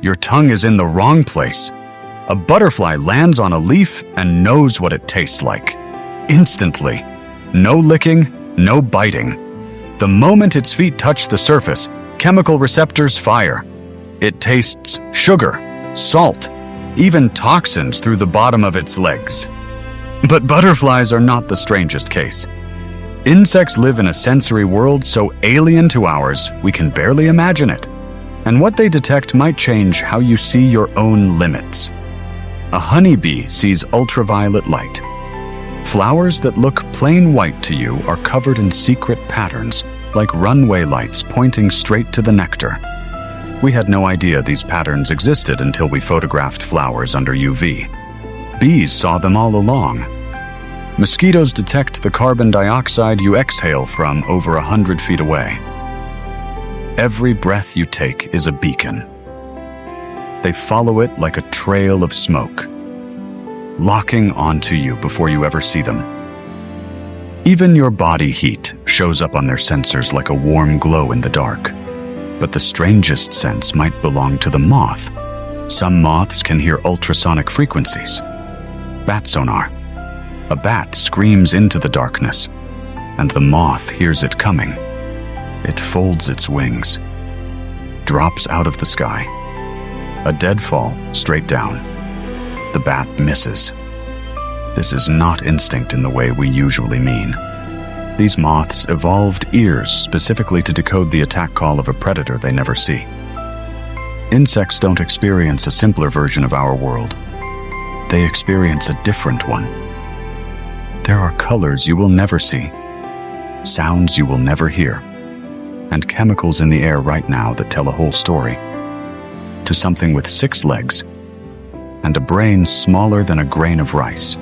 Your tongue is in the wrong place. A butterfly lands on a leaf and knows what it tastes like. Instantly. No licking, no biting. The moment its feet touch the surface, chemical receptors fire. It tastes sugar, salt, even toxins through the bottom of its legs. But butterflies are not the strangest case. Insects live in a sensory world so alien to ours, we can barely imagine it. And what they detect might change how you see your own limits. A honeybee sees ultraviolet light. Flowers that look plain white to you are covered in secret patterns, like runway lights pointing straight to the nectar. We had no idea these patterns existed until we photographed flowers under UV. Bees saw them all along. Mosquitoes detect the carbon dioxide you exhale from over 100 feet away. Every breath you take is a beacon. They follow it like a trail of smoke, locking onto you before you ever see them. Even your body heat shows up on their sensors like a warm glow in the dark. But the strangest sense might belong to the moth. Some moths can hear ultrasonic frequencies. Bat sonar. A bat screams into the darkness, and the moth hears it coming. It folds its wings, drops out of the sky. A deadfall straight down. The bat misses. This is not instinct in the way we usually mean. These moths evolved ears specifically to decode the attack call of a predator they never see. Insects don't experience a simpler version of our world. They experience a different one. There are colors you will never see, sounds you will never hear, and chemicals in the air right now that tell a whole story. To something with 6 legs and a brain smaller than a grain of rice.